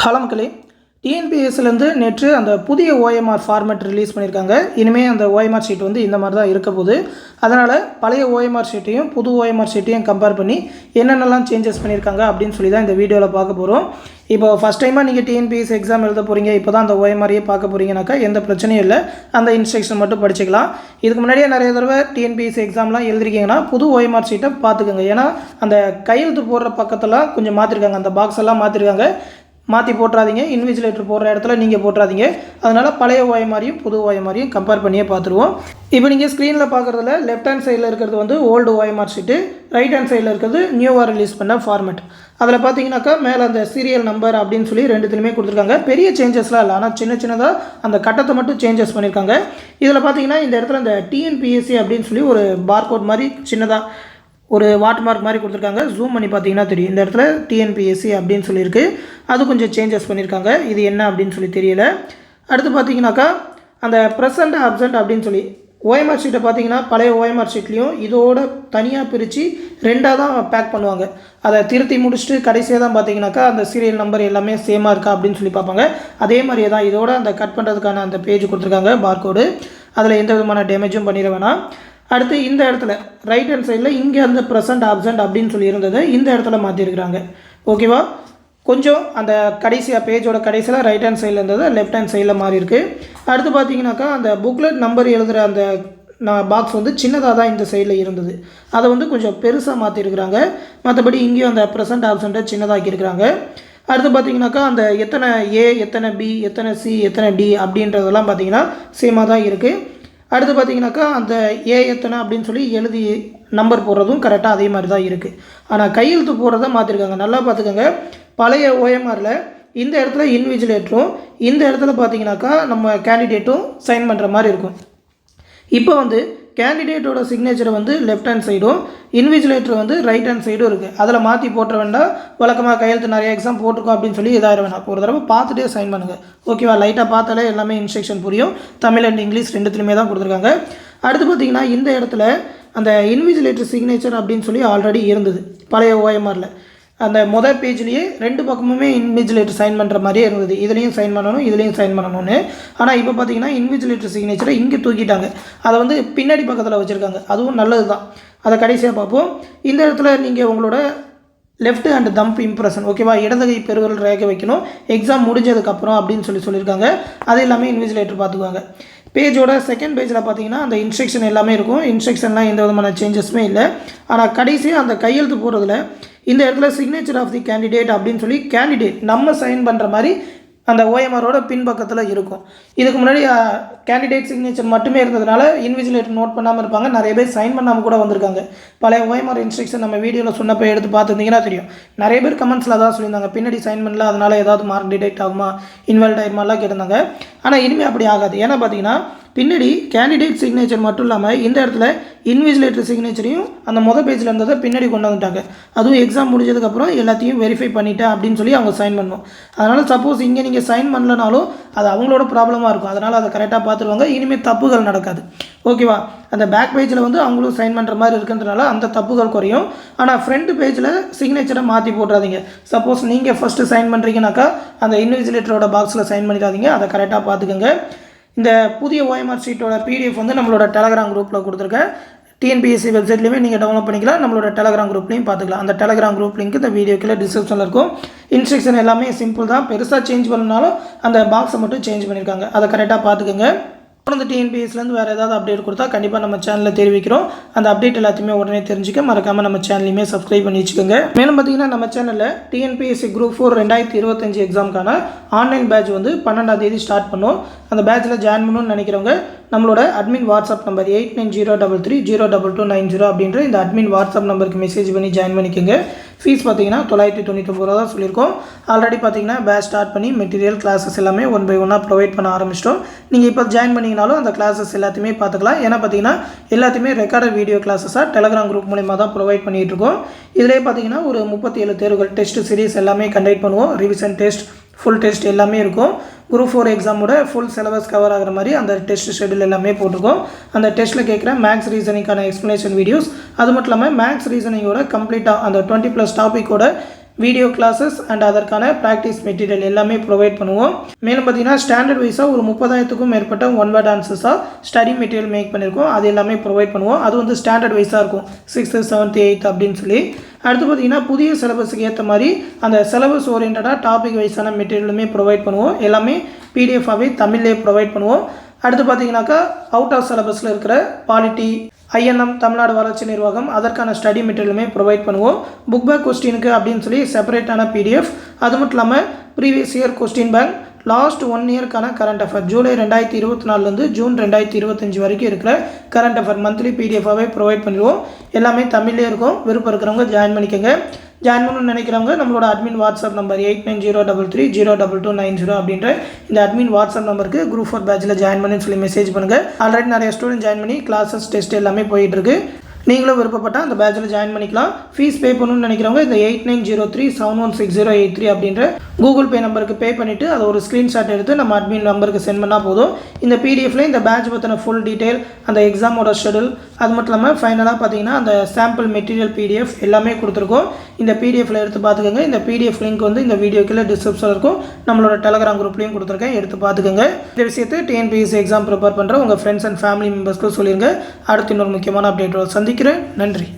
Hello மக்களே, டிஎன்பிஎஸ்சிலேருந்து நேற்று அந்த புதிய ஓஎம்ஆர் ஃபார்மேட் ரிலீஸ் பண்ணியிருக்காங்க. இனிமேல் அந்த ஓஎம்ஆர் ஷீட் வந்து இந்த மாதிரி தான் இருக்க போகுது. அதனால் பழைய ஓஎம்ஆர் ஷீட்டையும் புது ஓஎம்ஆர் ஷீட்டையும் கம்பேர் பண்ணி என்னென்னலாம் சேஞ்சஸ் பண்ணியிருக்காங்க அப்படின்னு சொல்லி தான் இந்த வீடியோவில் பார்க்க போகிறோம். இப்போ ஃபஸ்ட் டைமாக நீங்கள் டிஎன்பிஎஸ்சி எக்ஸாம் எழுத போகிறீங்க, இப்போ தான் அந்த ஓஎம்ஆரையே பார்க்க போகிறீங்கனாக்கா எந்த பிரச்சனையும் இல்லை, அந்த இன்ஸ்ட்ரக்ஷன் மட்டும் படிச்சுக்கலாம். இதுக்கு முன்னாடியே நிறைய தடவை டிஎன்பிஎஸ்சி எக்ஸாம்லாம் எழுதிருக்கீங்கன்னா புது ஓஎம்ஆர் ஷீட்டை பார்த்துக்கோங்க. ஏன்னா அந்த கையெழுத்து போடுற பக்கத்தெல்லாம் கொஞ்சம் மாற்றிருக்காங்க, அந்த பாக்ஸ் எல்லாம் மாற்றிருக்காங்க. மாற்றி போட்டுறாதீங்க, இன்விஜிலேட்டர் போடுற இடத்துல நீங்கள் போட்டுறாதீங்க. அதனால் பழைய ஓஎம்ஆரையும் புது ஓஎம்ஆரையும் கம்பேர் பண்ணியே பார்த்துருவோம். இப்போ நீங்கள் ஸ்க்ரீனில் பார்க்குறதுல லெஃப்ட் ஹேண்ட் சைடில் இருக்கிறது வந்து old OMR sheet, right hand சைடில் இருக்கிறது நியூவாக ரிலீஸ் பண்ண ஃபார்மேட். அதில் பார்த்தீங்கன்னாக்கா மேலே அந்த சீரியல் நம்பர் அப்படின்னு சொல்லி ரெண்டுத்துலையுமே கொடுத்துருக்காங்க. பெரிய சேஞ்சஸ்லாம் இல்லை, ஆனால் சின்னதாக அந்த கட்டத்தை மட்டும் சேஞ்சஸ் பண்ணியிருக்காங்க. இதில் பார்த்தீங்கன்னா இந்த இடத்துல இந்த டிஎன்பிஎஸ்சி அப்படின்னு சொல்லி ஒரு பார்கோட் மாதிரி சின்னதாக ஒரு வாட்டர் மார்க் மாதிரி கொடுத்துருக்காங்க. ஜூம் பண்ணி பார்த்தீங்கன்னா தெரியும், இந்த இடத்துல டிஎன்பிஎஸ்சி அப்படின்னு சொல்லியிருக்கு. அது கொஞ்சம் சேஞ்சஸ் பண்ணியிருக்காங்க. இது என்ன அப்படின்னு சொல்லி தெரியல. அடுத்து பார்த்தீங்கன்னாக்கா அந்த ப்ரெசண்ட் அப்சண்ட் அப்படின்னு சொல்லி ஓஎம்ஆர் ஷீட்டை பார்த்தீங்கன்னா பழைய ஓஎம்ஆர் ஷீட்லேயும் இதோட தனியாக பிரித்து ரெண்டாக தான் பேக் பண்ணுவாங்க. அதை திருத்தி முடிச்சுட்டு கடைசியாக தான் பார்த்தீங்கன்னாக்கா அந்த சீரியல் நம்பர் எல்லாமே சேமாக இருக்கா அப்படின்னு சொல்லி பார்ப்பாங்க. அதே மாதிரியே தான் இதோட அந்த கட் பண்ணுறதுக்கான அந்த பேஜ் கொடுத்துருக்காங்க, பார்கோடு. அதில் எந்த விதமான டேமேஜும் பண்ணிட வேணாம். அடுத்து இந்த இடத்துல ரைட் ஹேண்ட் சைடில் இங்கே அந்த ப்ரெசண்ட் ஆப்சண்ட் அப்படின்னு சொல்லி இருந்தது, இந்த இடத்துல மாற்றிருக்கிறாங்க. ஓகேவா? கொஞ்சம் அந்த கடைசியாக பேஜோட கடைசியில் ரைட் ஹேண்ட் சைடில் இருந்தது லெஃப்ட் ஹேண்ட் சைடில் மாறி இருக்குது. அடுத்து பார்த்தீங்கன்னாக்கா அந்த புக்லெட் நம்பர் எழுதுகிற அந்த பாக்ஸ் வந்து சின்னதாக தான் இந்த சைடில் இருந்தது, அதை வந்து கொஞ்சம் பெருசாக மாற்றிருக்கிறாங்க. மற்றபடி இங்கேயும் அந்த ப்ரெசண்ட் ஆப்சண்ட்டை சின்னதாக்கியிருக்கிறாங்க. அடுத்து பார்த்தீங்கன்னாக்கா அந்த எத்தனை ஏ, எத்தனை பி, எத்தனை சி, எத்தனை டி அப்படின்றதெல்லாம் பார்த்தீங்கன்னா சேமாக தான் இருக்குது. அடுத்து பார்த்தீங்கன்னாக்கா அந்த ஏ எத்தனை அப்படின்னு சொல்லி எழுதி நம்பர் போடுறதும் கரெக்டாக அதே மாதிரி தான் இருக்குது. ஆனால் கையெழுத்து போடுறத மாற்றிருக்காங்க. நல்லா பார்த்துக்கோங்க, பழைய ஓஎம்ஆரில் இந்த இடத்துல இன்விஜிலேட்டரும் இந்த இடத்துல பார்த்தீங்கன்னாக்கா நம்ம கேண்டிடேட்டும் சைன் பண்ணுற மாதிரி இருக்கும். இப்போ வந்து கேண்டிடேட்டோட சிக்னேச்சரை வந்து லெஃப்ட் ஹேண்ட் சைடும் இன்விஜிலேட்டர் வந்து ரைட் ஹேண்ட் சைடும் இருக்குது. அதில் மாற்றி போட்டுற வேண்டாம். வழக்கமாக கையெழுத்து நிறைய எக்ஸாம் போட்டிருக்கோம் அப்படின்னு சொல்லி இதாகிட வேணாம். ஒரு தடவை பார்த்துட்டே சைன் பண்ணுங்கள். ஓகேவா? லைட்டாக பார்த்தாலே எல்லாமே இன்ஸ்ட்ரக்ஷன் புரியும். தமிழ் அண்ட் இங்கிலீஷ் ரெண்டுத்துலையுமே தான் கொடுத்துருக்காங்க. அடுத்து பார்த்திங்கன்னா இந்த இடத்துல அந்த இன்விஜிலேட்டர் சிக்னேச்சர் அப்படின்னு சொல்லி ஆல்ரெடி இருந்தது பழைய ஓஎம்ஆரில். அந்த மொதல் பேஜ்லேயே ரெண்டு பக்கமுமே இன்விஜிலேட்டர் சைன் பண்ணுற மாதிரியே இருந்தது. இதுலேயும் சைன் பண்ணணும், இதுலேயும் சைன் பண்ணணும்னு. ஆனால் இப்போ பார்த்தீங்கன்னா இன்விஜிலேட்டர் சிக்னேச்சரை இங்கே தூக்கிட்டாங்க, அதை வந்து பின்னாடி பக்கத்தில் வச்சுருக்காங்க. அதுவும் நல்லது தான். அதை கடைசியாக பார்ப்போம். இந்த இடத்துல நீங்கள் உங்களோட லெஃப்ட் ஹேண்ட் தம்ப் இம்ப்ரெஷன், ஓகேவா, இடதுகை பெருவிரல் ரேகை வைக்கணும் எக்ஸாம் முடிஞ்சதுக்கப்புறம் அப்படின்னு சொல்லியிருக்காங்க. அது எல்லாமே இன்விஜிலேட்டர் பார்த்துக்குவாங்க. பேஜோட செகண்ட் பேஜில் பார்த்தீங்கன்னா அந்த இன்ஸ்ட்ரக்ஷன் எல்லாமே இருக்கும். இன்ஸ்ட்ரக்ஷன்லாம் எந்த விதமான சேஞ்சஸுமே இல்லை. ஆனால் கடைசியாக அந்த கையெழுத்து போடுறதுல இந்த இடத்துல சிக்னேச்சர் ஆஃப் தி கேண்டிடேட் அப்படின்னு சொல்லி கேண்டிடேட் நம்ம சைன் பண்ணுற மாதிரி அந்த ஓஎம்ஆரோட பின்பக்கத்தில் இருக்கும். இதுக்கு முன்னாடி கேண்டிடேட் சிக்னேச்சர் மட்டுமே இருந்ததுனால இன்விஜிலேட்டர் நோட் பண்ணாமல் இருப்பாங்க. நிறைய பேர் சைன் பண்ணாமல் கூட வந்திருக்காங்க. பழைய ஓஎம்ஆர் இன்ஸ்ட்ரக்ஷன் நம்ம வீடியோவில் சொன்னப்போ எடுத்து பார்த்துருந்தீங்கன்னா தெரியும். நிறைய பேர் கமெண்ட்ஸில் தான் சொல்லியிருந்தாங்க, பின்னாடி சைன் பண்ணல அதனால் ஏதாவது மார்க் டிடெக்ட் ஆகுமா, இன்வால்வ் ஆகிருமாலாம் கேட்டிருந்தாங்க. ஆனால் இனிமேல் அப்படி ஆகாது. ஏன்னா பார்த்தீங்கன்னா பின்னாடி கேண்டிடேட் சிக்னேச்சர் மட்டும் இல்லாமல் இந்த இடத்துல இன்விஜிலேட்டர் சிக்னேச்சரையும் அந்த மொதல் பேஜில் இருந்ததை பின்னாடி கொண்டு வந்துட்டாங்க. அதுவும் எக்ஸாம் முடிஞ்சதுக்கப்புறம் எல்லாத்தையும் வெரிஃபை பண்ணிட்டேன் அப்படின்னு சொல்லி அவங்க சைன் பண்ணணும். அதனால் சப்போஸ் இங்கே நீங்கள் சைன் பண்ணலனாலும் அது அவங்களோட ப்ராப்ளமாக இருக்கும். அதனால் அதை கரெக்டாக பார்த்துருவாங்க. இனிமேல் தப்புகள் நடக்காது. ஓகேவா? அந்த பேக் பேஜில் வந்து அவங்களும் சைன் பண்ணுற மாதிரி இருக்குன்றனால அந்த தப்புகள் குறையும். ஆனால் ஃப்ரண்ட் பேஜில் சிக்னேச்சரை மாற்றி போட்டுறாதீங்க. சப்போஸ் நீங்கள் ஃபஸ்ட்டு சைன் பண்ணுறீங்கனாக்கா அந்த இன்விஜிலேட்டரோட பாக்ஸில் சைன் பண்ணிடாதீங்க. அதை கரெக்டாக பார்த்துக்கோங்க. இந்த புதிய ஓஎம்ஆர் ஷீட்டோட பிடிஎஃப் வந்து நம்மளோட டெலகிராம் குரூப்பில் கொடுத்துருக்கேன். டிஎன்பிஎஸ்சி வெப்சைட்லேயுமே நீங்கள் டவுன்லோட் பண்ணிக்கலாம், நம்மளோட டெலகிராம் குரூப்லையும் பார்த்துக்கலாம். அந்த டெலகிராம் குரூப் லிங்க் இந்த வீடியோக்குள்ள டிஸ்கிரிப்ஷனில் இருக்கும். இன்ஸ்ட்ரக்ஷன் எல்லாமே சிம்பிள் தான், பெருசாக சேஞ்ச் பண்ணனாலும் அந்த பாக்ஸை மட்டும் சேஞ்ச் பண்ணியிருக்காங்க. அதை கரெக்டாக பார்த்துக்கோங்க. தொடர்ந்து டிஎன்பிஎஸ்சிலேருந்து வேறு ஏதாவது அப்டேட் கொடுத்தா கண்டிப்பாக நம்ம சேனலில் தெரிவிக்கிறோம். அந்த அப்டேட் எல்லாத்தையுமே உடனே தெரிஞ்சுக்க மறக்காமல் நம்ம சேனலையுமே சப்ஸ்கிரைப் பண்ணி வச்சுக்கோங்க. மேலும் பார்த்தீங்கன்னா நம்ம சேனலில் டிஎன்பிஎஸ்சி குரூப் 4 2025 எக்ஸாமுக்கான ஆன்லைன் பேட்ச் வந்து 12ஆம் தேதி ஸ்டார்ட் பண்ணோம். அந்த பேட்சில் ஜாயின் பண்ணணும்னு நினைக்கிறவங்க நம்மளோட அட்மின் வாட்ஸ்அப் நம்பர் 8903322290 அப்படின்ற இந்த அட்மின் வாட்ஸ்அப் நம்பருக்கு மெசேஜ் பண்ணி ஜாயின் பண்ணிக்கோங்க. ஃபீஸ் பார்த்தீங்கன்னா 999 ரூபா தான் சொல்லியிருக்கோம். ஆல்ரெடி பார்த்தீங்கன்னா பேட்ச் ஸ்டார்ட் பண்ணி மெட்டீரியல் கிளாஸஸ் எல்லாமே 1 by 1 ப்ரொவைட் பண்ண ஆரம்பிச்சிட்டோம். நீங்கள் இப்போ ஜாயின் பண்ணிங்கனாலும் அந்த கிளாஸஸ் எல்லாத்தையுமே பார்த்துக்கலாம். ஏன்னா பார்த்தீங்கன்னா எல்லாத்தையுமே ரெக்கார்டட் வீடியோ கிளாஸஸாக டெலகிராம் குரூப் மூலிமா தான் ப்ரொவைட் பண்ணிகிட்டு இருக்கோம். இதிலே பார்த்தீங்கன்னா ஒரு 37 தேர்வுகள் டெஸ்ட் சீரிஸ் எல்லாமே கண்டக்ட் பண்ணுவோம். ரிவிஷன் டெஸ்ட், ஃபுல் டெஸ்ட் எல்லாமே இருக்கும். குரூப் 4 எக்ஸாமோட ஃபுல் சிலபஸ் கவர் ஆகிற மாதிரி அந்த டெஸ்ட் ஷெடியூல் எல்லாமே போட்டிருக்கோம். அந்த டெஸ்ட்டில் கேட்குற மேக்ஸ் ரீசனிங்கான எக்ஸ்ப்ளனேஷன் வீடியோஸ், அது மட்டும் இல்லாமல் மேக்ஸ் ரீசனிங்கோட கம்ப்ளீட்டாக அந்த 20+ டாப்பிக்கோட வீடியோ கிளாஸஸ் அண்ட் அதற்கான ப்ராக்டிஸ் மெட்டீரியல் எல்லாமே ப்ரொவைட் பண்ணுவோம். மேலும் பார்த்தீங்கன்னா ஸ்டாண்டர்ட் வைஸாக ஒரு 30,000க்கும் மேற்பட்ட ஒன் வேர்ட் ஆன்சர்ஸாக ஸ்டடி மெட்டீரியல் மேக் பண்ணியிருக்கோம். அது எல்லாமே ப்ரொவைட் பண்ணுவோம். அது வந்து ஸ்டாண்டர்ட் வைஸாக இருக்கும் 6th 7th 8th அப்படின்னு சொல்லி. அடுத்து பார்த்தீங்கன்னா புதிய சிலபஸுக்கு ஏற்ற மாதிரி அந்த சிலபஸ் ஓரியன்டாக டாபிக் வைஸான மெட்டீரியலுமே ப்ரொவைட் பண்ணுவோம். எல்லாமே பிடிஎஃபாகவே தமிழ்லேயே ப்ரொவைட் பண்ணுவோம். அடுத்து பார்த்தீங்கன்னாக்கா அவுட் ஆஃப் சிலபஸில் இருக்கிற பாலிட்டி, ஐஎன்எம் தமிழ்நாடு வளர்ச்சி நிர்வாகம் அதற்கான ஸ்டடி மெட்டீரியலுமே ப்ரொவைட் பண்ணுவோம். புக் பேக் கொஸ்டினுக்கு அப்படின்னு சொல்லி செப்பரேட்டான பிடிஎஃப், அது மட்டும் இல்லாமல் previous year question bank, last 1 இயர்க்கான கரண்ட் அஃபேர் ஜூலை 2024லேருந்து ஜூன் 2025 வரைக்கும் இருக்கிற கரண்ட் அஃபேர் மந்த்லி பிடிஎஃபாகவே ப்ரொவைட் பண்ணிடுவோம். எல்லாமே தமிழ்லேயே இருக்கும். விருப்பம் இருக்கிறவங்க ஜாயின் பண்ணிக்கோங்க. ஜாயின் பண்ணணும்னு நினைக்கிறவங்க நம்மளோட அட்மின் வாட்ஸ்அப் நம்பர் 8903302290 அப்படின்ற இந்த அட்மின் வாட்ஸ்அப் நம்பருக்கு குரூப் 4 பேட்சில் ஜாயின் பண்ணி சொல்லி மெசேஜ் பண்ணுங்கள். ஆல்ரெடி நிறைய ஸ்டூடெண்ட் ஜாயின் பண்ணி கிளாஸஸ் டெஸ்ட் எல்லாமே போயிட்டுருக்கு. நீங்களும் விருப்பப்பட்டால் அந்த பேட்சில் ஜாயின் பண்ணிக்கலாம். ஃபீஸ் பே பண்ணணும்னு நினைக்கிறவங்க இந்த 8903716083 அப்படின்ற கூகுள் பே நம்பருக்கு பே பண்ணிவிட்டு அதை ஒரு ஸ்க்ரீன்ஷாட் எடுத்து நம்ம அட்மின் நம்பருக்கு சென்ட் பண்ணால் போதும். இந்த பிடிஎஃப்ல இந்த பேட்ச் பற்றின ஃபுல் டீட்டெயில், அந்த எக்ஸாமோட ஷெடியூல், அது மட்டும் இல்லாமல் ஃபைனலாக பார்த்தீங்கன்னா அந்த சாம்பிள் மெட்டீரியல் பிடிஎஃப் எல்லாமே கொடுத்துருக்கோம். இந்த பிடிஎஃப்ல எடுத்து பார்த்துக்கோங்க. இந்த பிடிஎஃப் லிங்க் வந்து இந்த வீடியோக்குள்ள டிஸ்கிரிப்ஷனில் இருக்கும். நம்மளோட டெலகிராம் குரூப்லையும் கொடுத்துருக்கேன், எடுத்து பார்த்துக்கோங்க. இந்த விஷயத்தை டிஎன்பிஎஸ்சி எக்ஸாம் ப்ரிப்பேர் பண்ணுற உங்கள் ஃப்ரெண்ட்ஸ் அண்ட் ஃபேமிலி மெம்பர்ஸ்க்கு சொல்லிடுங்க. அடுத்து இன்னொரு முக்கியமான அப்டேட்டோட சந்திக்கிறேன். நன்றி.